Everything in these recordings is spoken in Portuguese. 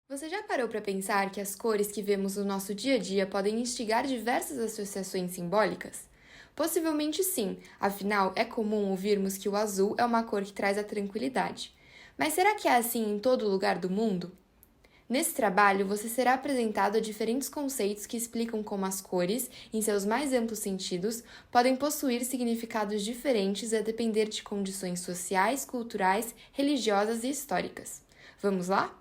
Você já parou para pensar que as cores que vemos no nosso dia a dia podem instigar diversas associações simbólicas? Possivelmente sim, afinal é comum ouvirmos que o azul é uma cor que traz a tranquilidade. Mas será que é assim em todo lugar do mundo? Nesse trabalho, você será apresentado a diferentes conceitos que explicam como as cores, em seus mais amplos sentidos, podem possuir significados diferentes a depender de condições sociais, culturais, religiosas e históricas. Vamos lá?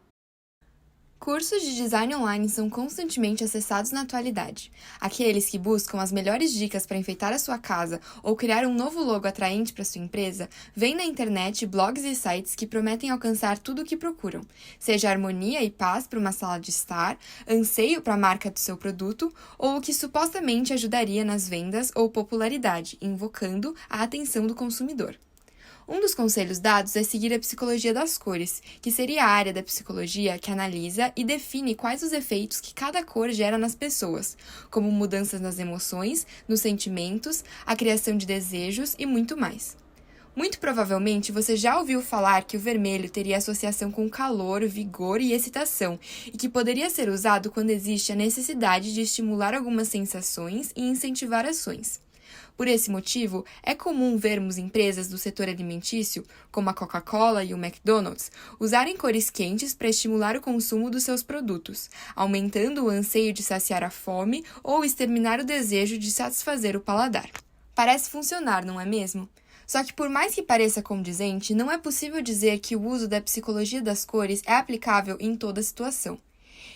Cursos de design online são constantemente acessados na atualidade. Aqueles que buscam as melhores dicas para enfeitar a sua casa ou criar um novo logo atraente para sua empresa, veem na internet blogs e sites que prometem alcançar tudo o que procuram, seja harmonia e paz para uma sala de estar, anseio para a marca do seu produto ou o que supostamente ajudaria nas vendas ou popularidade, invocando a atenção do consumidor. Um dos conselhos dados é seguir a psicologia das cores, que seria a área da psicologia que analisa e define quais os efeitos que cada cor gera nas pessoas, como mudanças nas emoções, nos sentimentos, a criação de desejos e muito mais. Muito provavelmente você já ouviu falar que o vermelho teria associação com calor, vigor e excitação, e que poderia ser usado quando existe a necessidade de estimular algumas sensações e incentivar ações. Por esse motivo, é comum vermos empresas do setor alimentício, como a Coca-Cola e o McDonald's, usarem cores quentes para estimular o consumo dos seus produtos, aumentando o anseio de saciar a fome ou exterminar o desejo de satisfazer o paladar. Parece funcionar, não é mesmo? Só que, por mais que pareça condizente, não é possível dizer que o uso da psicologia das cores é aplicável em toda situação.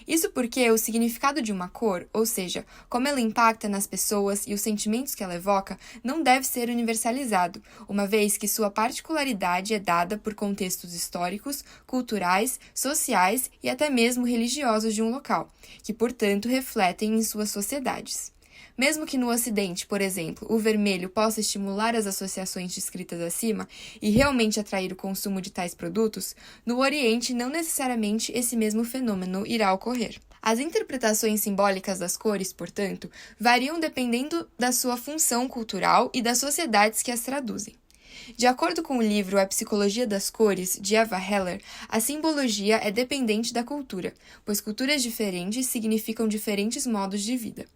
Isso porque o significado de uma cor, ou seja, como ela impacta nas pessoas e os sentimentos que ela evoca, não deve ser universalizado, uma vez que sua particularidade é dada por contextos históricos, culturais, sociais e até mesmo religiosos de um local, que, portanto, refletem em suas sociedades. Mesmo que no Ocidente, por exemplo, o vermelho possa estimular as associações descritas acima e realmente atrair o consumo de tais produtos, no Oriente não necessariamente esse mesmo fenômeno irá ocorrer. As interpretações simbólicas das cores, portanto, variam dependendo da sua função cultural e das sociedades que as traduzem. De acordo com o livro A Psicologia das Cores, de Eva Heller, a simbologia é dependente da cultura, pois culturas diferentes significam diferentes modos de vida.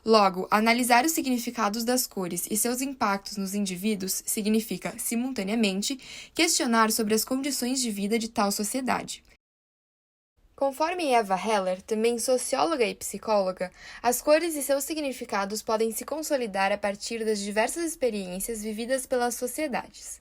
Logo, analisar os significados das cores e seus impactos nos indivíduos significa, simultaneamente, questionar sobre as condições de vida de tal sociedade. Conforme Eva Heller, também socióloga e psicóloga, as cores e seus significados podem se consolidar a partir das diversas experiências vividas pelas sociedades.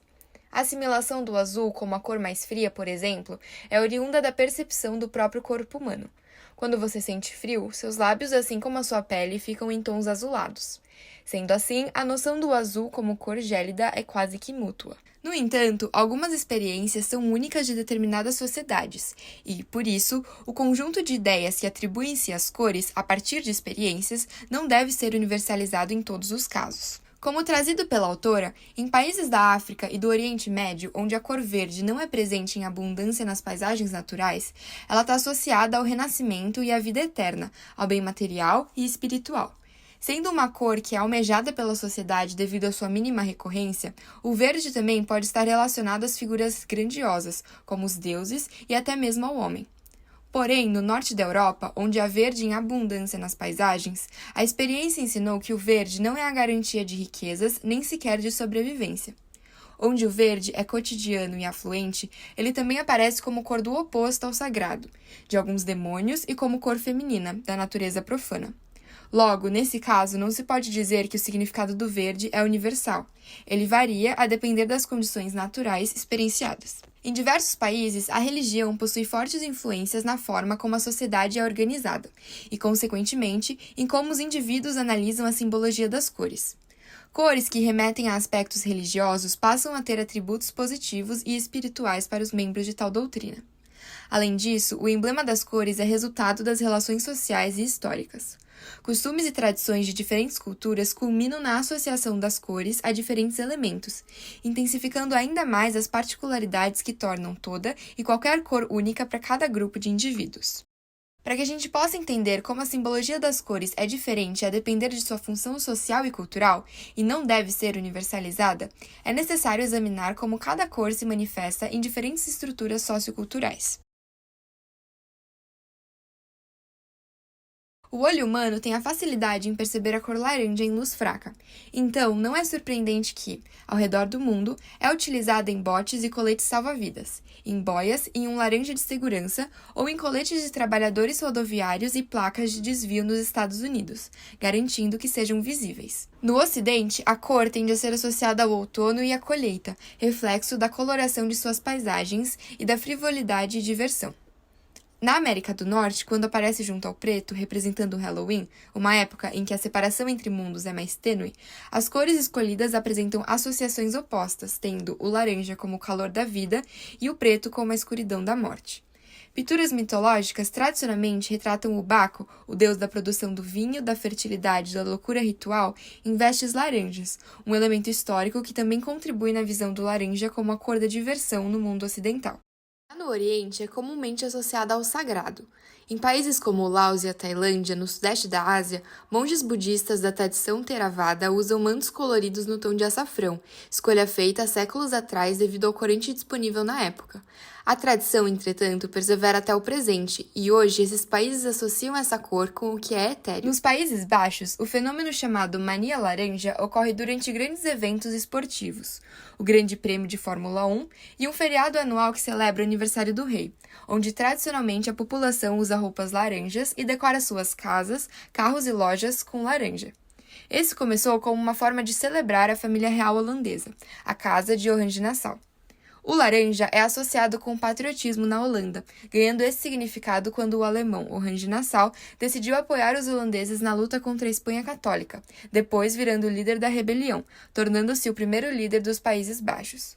A assimilação do azul como a cor mais fria, por exemplo, é oriunda da percepção do próprio corpo humano. Quando você sente frio, seus lábios, assim como a sua pele, ficam em tons azulados. Sendo assim, a noção do azul como cor gélida é quase que mútua. No entanto, algumas experiências são únicas de determinadas sociedades, e, por isso, o conjunto de ideias que atribuem-se às cores a partir de experiências não deve ser universalizado em todos os casos. Como trazido pela autora, em países da África e do Oriente Médio, onde a cor verde não é presente em abundância nas paisagens naturais, ela está associada ao renascimento e à vida eterna, ao bem material e espiritual. Sendo uma cor que é almejada pela sociedade devido à sua mínima recorrência, o verde também pode estar relacionado às figuras grandiosas, como os deuses e até mesmo ao homem. Porém, no norte da Europa, onde há verde em abundância nas paisagens, a experiência ensinou que o verde não é a garantia de riquezas nem sequer de sobrevivência. Onde o verde é cotidiano e afluente, ele também aparece como cor do oposto ao sagrado, de alguns demônios e como cor feminina, da natureza profana. Logo, nesse caso, não se pode dizer que o significado do verde é universal. Ele varia a depender das condições naturais experienciadas. Em diversos países, a religião possui fortes influências na forma como a sociedade é organizada e, consequentemente, em como os indivíduos analisam a simbologia das cores. Cores que remetem a aspectos religiosos passam a ter atributos positivos e espirituais para os membros de tal doutrina. Além disso, o emblema das cores é resultado das relações sociais e históricas. Costumes e tradições de diferentes culturas culminam na associação das cores a diferentes elementos, intensificando ainda mais as particularidades que tornam toda e qualquer cor única para cada grupo de indivíduos. Para que a gente possa entender como a simbologia das cores é diferente a depender de sua função social e cultural, e não deve ser universalizada, é necessário examinar como cada cor se manifesta em diferentes estruturas socioculturais. O olho humano tem a facilidade em perceber a cor laranja em luz fraca. Então, não é surpreendente que, ao redor do mundo, é utilizada em botes e coletes salva-vidas, em boias e em um laranja de segurança ou em coletes de trabalhadores rodoviários e placas de desvio nos Estados Unidos, garantindo que sejam visíveis. No Ocidente, a cor tende a ser associada ao outono e à colheita, reflexo da coloração de suas paisagens e da frivolidade e diversão. Na América do Norte, quando aparece junto ao preto, representando o Halloween, uma época em que a separação entre mundos é mais tênue, as cores escolhidas apresentam associações opostas, tendo o laranja como o calor da vida e o preto como a escuridão da morte. Pinturas mitológicas tradicionalmente retratam o Baco, o deus da produção do vinho, da fertilidade e da loucura ritual, em vestes laranjas, um elemento histórico que também contribui na visão do laranja como a cor da diversão no mundo ocidental. No Oriente, é comumente associada ao sagrado. Em países como o Laos e a Tailândia, no sudeste da Ásia, monges budistas da tradição Theravada usam mantos coloridos no tom de açafrão, escolha feita há séculos atrás devido ao corante disponível na época. A tradição, entretanto, persevera até o presente, e hoje esses países associam essa cor com o que é etéreo. Nos Países Baixos, o fenômeno chamado Mania Laranja ocorre durante grandes eventos esportivos, o Grande Prêmio de Fórmula 1 e um feriado anual que celebra o aniversário do rei, onde tradicionalmente a população usa roupas laranjas e decora suas casas, carros e lojas com laranja. Esse começou como uma forma de celebrar a família real holandesa, a Casa de Oranje-Nassau. O laranja é associado com o patriotismo na Holanda, ganhando esse significado quando o alemão Oranje-Nassau decidiu apoiar os holandeses na luta contra a Espanha católica, depois virando o líder da rebelião, tornando-se o primeiro líder dos Países Baixos.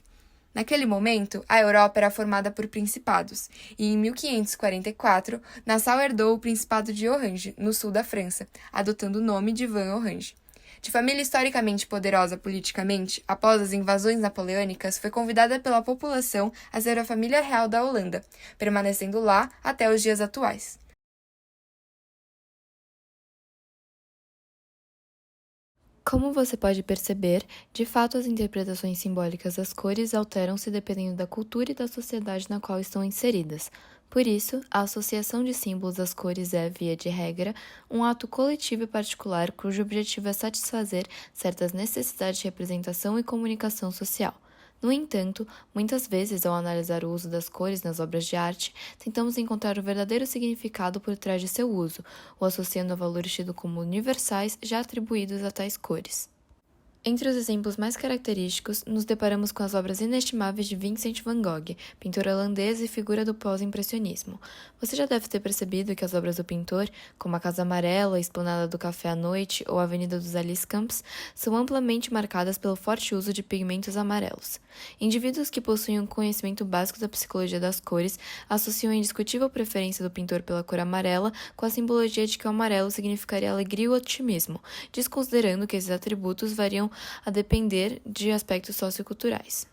Naquele momento, a Europa era formada por principados, e em 1544, Nassau herdou o Principado de Orange, no sul da França, adotando o nome de Van Orange. De família historicamente poderosa politicamente, após as invasões napoleônicas, foi convidada pela população a ser a família real da Holanda, permanecendo lá até os dias atuais. Como você pode perceber, de fato as interpretações simbólicas das cores alteram-se dependendo da cultura e da sociedade na qual estão inseridas. Por isso, a associação de símbolos às cores é, via de regra, um ato coletivo e particular cujo objetivo é satisfazer certas necessidades de representação e comunicação social. No entanto, muitas vezes, ao analisar o uso das cores nas obras de arte, tentamos encontrar o verdadeiro significado por trás de seu uso, o associando a valores tidos como universais já atribuídos a tais cores. Entre os exemplos mais característicos, nos deparamos com as obras inestimáveis de Vincent van Gogh, pintor holandês e figura do pós-impressionismo. Você já deve ter percebido que as obras do pintor, como a Casa Amarela, a Esplanada do Café à Noite ou a Avenida dos Alice-Camps, são amplamente marcadas pelo forte uso de pigmentos amarelos. Indivíduos que possuem um conhecimento básico da psicologia das cores associam a indiscutível preferência do pintor pela cor amarela com a simbologia de que o amarelo significaria alegria e otimismo, desconsiderando que esses atributos variam a depender de aspectos socioculturais.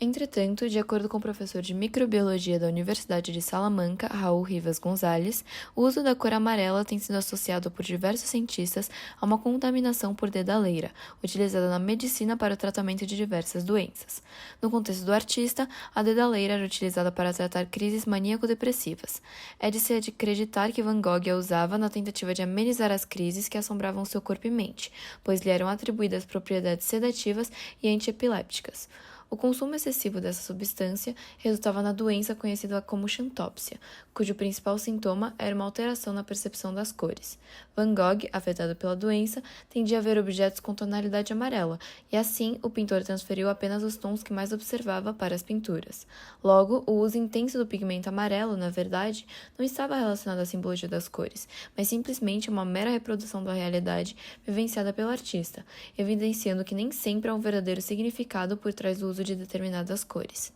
Entretanto, de acordo com o professor de microbiologia da Universidade de Salamanca, Raul Rivas Gonzalez, o uso da cor amarela tem sido associado por diversos cientistas a uma contaminação por dedaleira, utilizada na medicina para o tratamento de diversas doenças. No contexto do artista, a dedaleira era utilizada para tratar crises maníaco-depressivas. É de se acreditar que Van Gogh a usava na tentativa de amenizar as crises que assombravam seu corpo e mente, pois lhe eram atribuídas propriedades sedativas e antiepilépticas. O consumo excessivo dessa substância resultava na doença conhecida como xantópsia, cujo principal sintoma era uma alteração na percepção das cores. Van Gogh, afetado pela doença, tendia a ver objetos com tonalidade amarela, e assim o pintor transferiu apenas os tons que mais observava para as pinturas. Logo, o uso intenso do pigmento amarelo, na verdade, não estava relacionado à simbologia das cores, mas simplesmente uma mera reprodução da realidade vivenciada pelo artista, evidenciando que nem sempre há um verdadeiro significado por trás do uso de determinadas cores.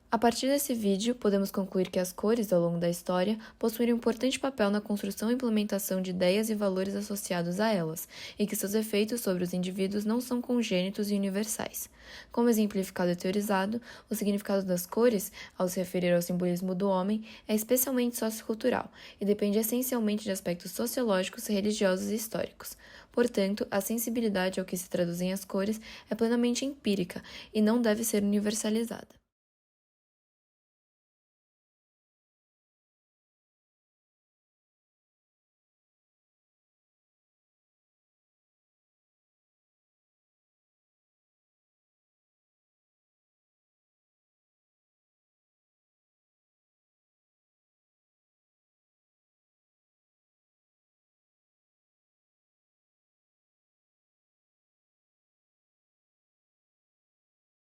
A partir desse vídeo, podemos concluir que as cores, ao longo da história, possuíram um importante papel na construção e implementação de ideias e valores associados a elas, e que seus efeitos sobre os indivíduos não são congênitos e universais. Como exemplificado e teorizado, o significado das cores, ao se referir ao simbolismo do homem, é especialmente sociocultural e depende essencialmente de aspectos sociológicos, religiosos e históricos. Portanto, a sensibilidade ao que se traduzem as cores é plenamente empírica e não deve ser universalizada.